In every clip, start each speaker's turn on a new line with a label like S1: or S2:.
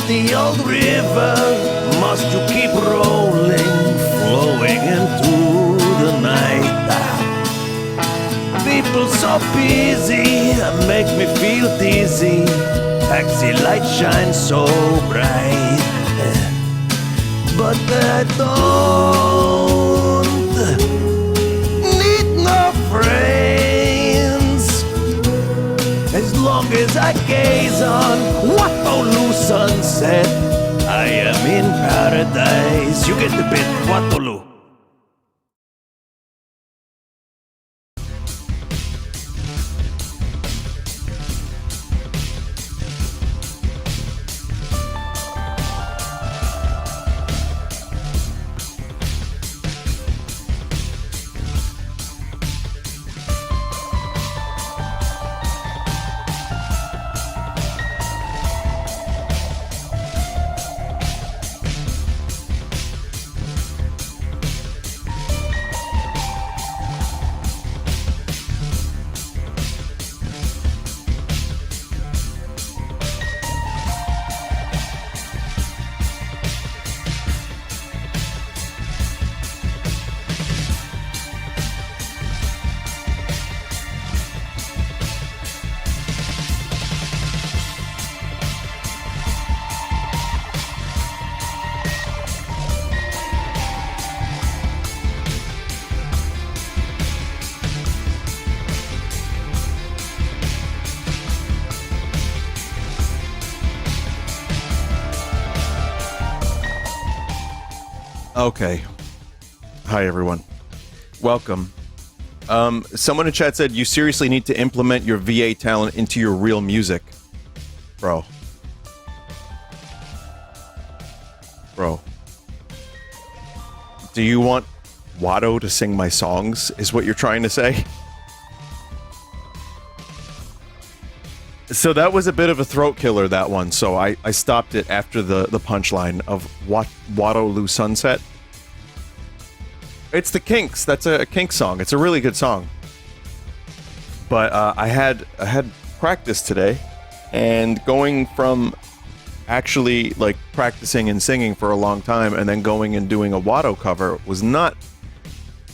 S1: the old river must you keep rolling, flowing into the night. People so busy make me feel dizzy. Taxi lights shine so bright, but I don't need no friends. As long as I gaze on Wattoloo Sunset, I am in paradise. You get the bit, Wattoloo.
S2: Okay. Hi, everyone. Welcome. Someone in chat said, you seriously need to implement your VA talent into your real music. Bro. Do you want Watto to sing my songs, is what you're trying to say? So that was a bit of a throat killer, that one, so I stopped it after the punchline of Wattoloo Sunset. It's the Kinks. That's a Kinks song. It's a really good song. But I had practice today, and going from actually like practicing and singing for a long time and then going and doing a Watto cover was not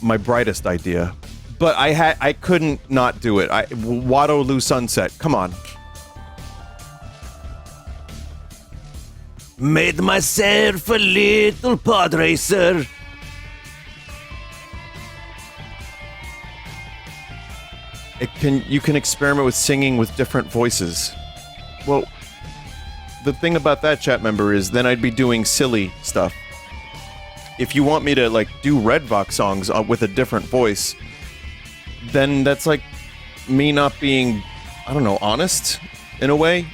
S2: my brightest idea. But I couldn't not do it. Wattoloo Sunset. Come on.
S1: Made myself a little pod racer.
S2: You can experiment with singing with different voices. Well, the thing about that, chat member, is then I'd be doing silly stuff. If you want me to like do Redvox songs with a different voice, then that's like me not being, I don't know, honest in a way.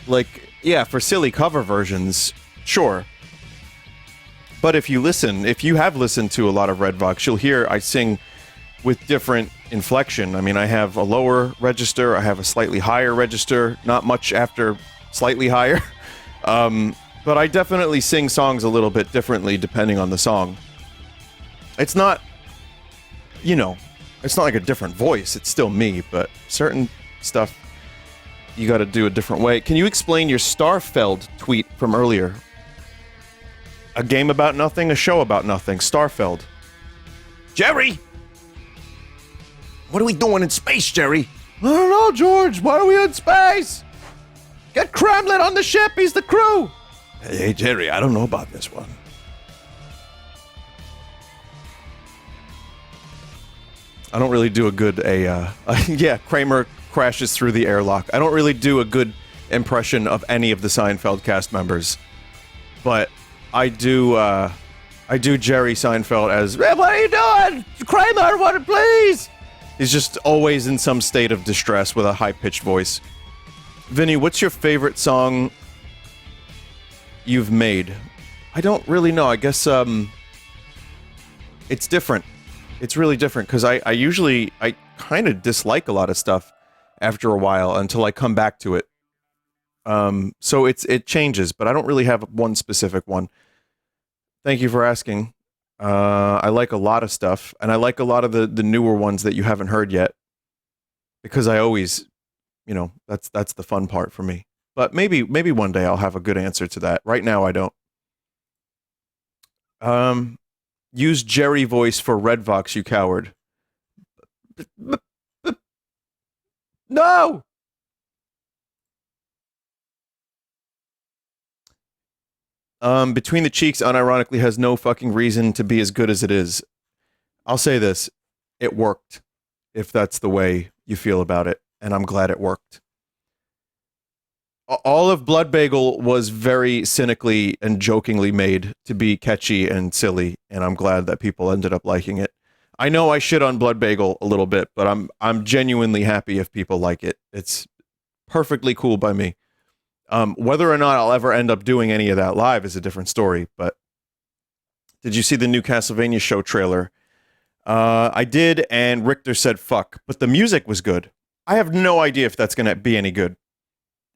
S2: Like, yeah, for silly cover versions, sure. But if you have listened to a lot of Redvox, you'll hear I sing with different inflection. I mean, I have a lower register, I have a slightly higher register, not much after slightly higher. But I definitely sing songs a little bit differently depending on the song. It's not, it's not like a different voice, it's still me, but certain stuff you gotta do a different way. Can you explain your Starfeld tweet from earlier? A game about nothing, a show about nothing. Starfeld.
S1: Jerry! What are we doing in space, Jerry?
S2: I don't know, George. Why are we in space? Get Kremlin on the ship. He's the crew.
S1: Hey, Jerry, I don't know about this one.
S2: I don't really do a good, yeah, Kramer crashes through the airlock. I don't really do a good impression of any of the Seinfeld cast members. But I do Jerry Seinfeld as, hey, what are you doing? Kramer, what, please? He's just always in some state of distress with a high-pitched voice. Vinny, what's your favorite song you've made? I don't really know. I guess, it's different. It's really different, because I kind of dislike a lot of stuff after a while until I come back to it. So it changes, but I don't really have one specific one. Thank you for asking. I like a lot of stuff, and I like a lot of the newer ones that you haven't heard yet, because I always, that's the fun part for me. But maybe one day I'll have a good answer to that. Right now I don't. Use Jerry voice for Redvox, you coward. No! Between the Cheeks unironically has no fucking reason to be as good as it is. I'll say this. It worked, if that's the way you feel about it, and I'm glad it worked. All of Blood Bagel was very cynically and jokingly made to be catchy and silly, and I'm glad that people ended up liking it. I know I shit on Blood Bagel a little bit, but I'm genuinely happy if people like it. It's perfectly cool by me. Whether or not I'll ever end up doing any of that live is a different story, but did you see the new Castlevania show trailer? I did, and Richter said fuck, but the music was good. I have no idea if that's going to be any good.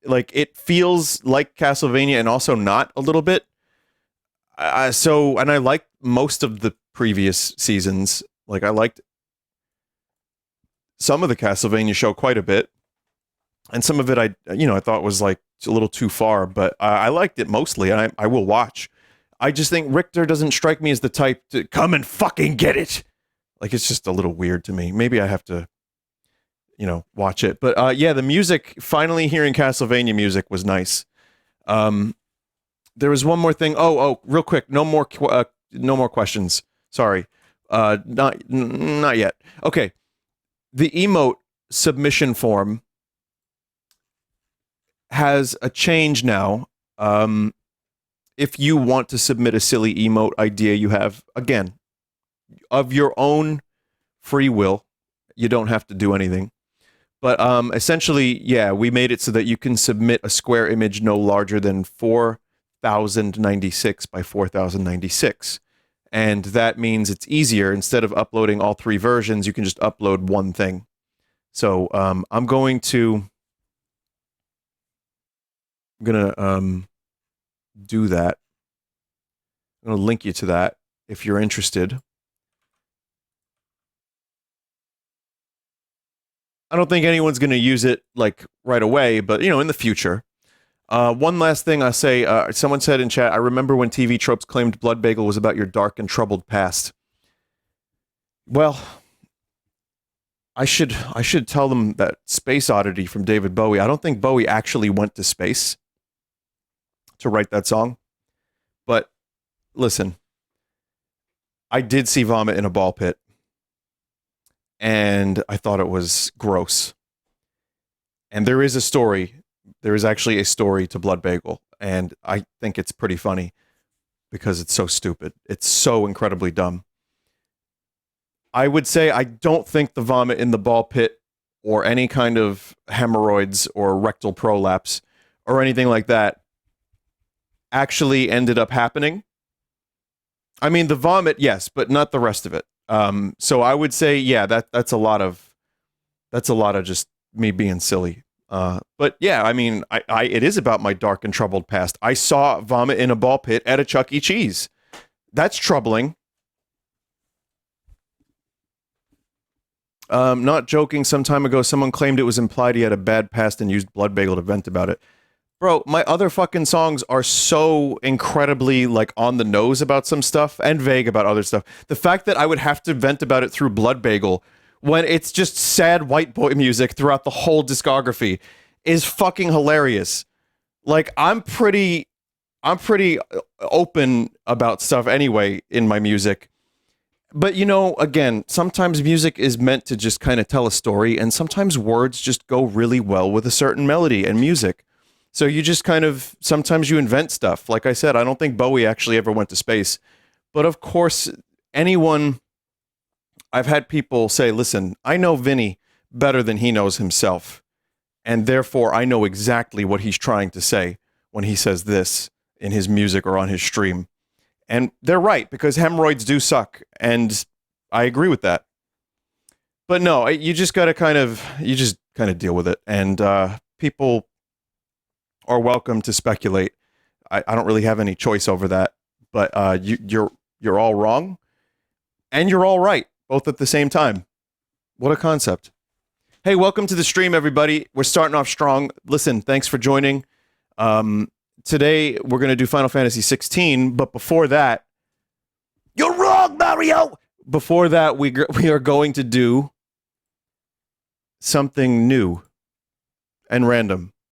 S2: Like, it feels like Castlevania and also not a little bit. And I liked most of the previous seasons. Like, I liked some of the Castlevania show quite a bit. And some of it I thought was like a little too far, but I liked it mostly, and I will watch. I just think Richter doesn't strike me as the type to come and fucking get it. Like, it's just a little weird to me. Maybe I have to, watch it. But yeah, the music, finally hearing Castlevania music was nice. There was one more thing. Oh, real quick. No more questions. Sorry. Not yet. Okay. The emote submission form has a change now. If you want to submit a silly emote idea you have, again, of your own free will, you don't have to do anything. But essentially, yeah, we made it so that you can submit a square image no larger than 4096 by 4096. And that means it's easier. Instead of uploading all three versions, you can just upload one thing. So I'm going to do that. I'm going to link you to that if you're interested. I don't think anyone's going to use it like right away, but in the future. One last thing I say, someone said in chat, I remember when TV Tropes claimed Blood Bagel was about your dark and troubled past. Well, I should tell them that Space Oddity from David Bowie. I don't think Bowie actually went to space to write that song. But listen, I did see vomit in a ball pit. And I thought it was gross. And there is a story. There is actually a story to Blood Bagel. And I think it's pretty funny because it's so stupid. It's so incredibly dumb. I would say I don't think the vomit in the ball pit or any kind of hemorrhoids or rectal prolapse or anything like that actually ended up happening. I mean, the vomit, yes, but not the rest of it. So I would say, yeah, that's a lot of just me being silly. But yeah, I mean, it is about my dark and troubled past. I saw vomit in a ball pit at a Chuck E. Cheese. That's troubling. Not joking. Some time ago, someone claimed it was implied he had a bad past and used Blood Bagel to vent about it. Bro, my other fucking songs are so incredibly, like, on the nose about some stuff and vague about other stuff. The fact that I would have to vent about it through Blood Bagel when it's just sad white boy music throughout the whole discography is fucking hilarious. Like, I'm pretty open about stuff anyway in my music. But, again, sometimes music is meant to just kind of tell a story, and sometimes words just go really well with a certain melody and music. So you just sometimes you invent stuff. Like I said, I don't think Bowie actually ever went to space. But of course, I've had people say, listen, I know Vinny better than he knows himself. And therefore, I know exactly what he's trying to say when he says this in his music or on his stream. And they're right, because hemorrhoids do suck. And I agree with that. But no, you just got to kind of deal with it. And people are welcome to speculate. I don't really have any choice over that, but you're all wrong, and you're all right, both at the same time. What a concept. Hey, welcome to the stream, everybody. We're starting off strong. Listen, thanks for joining. Today we're going to do Final Fantasy 16, but before that,
S1: You're wrong, Mario!
S2: we are going to do something new and random.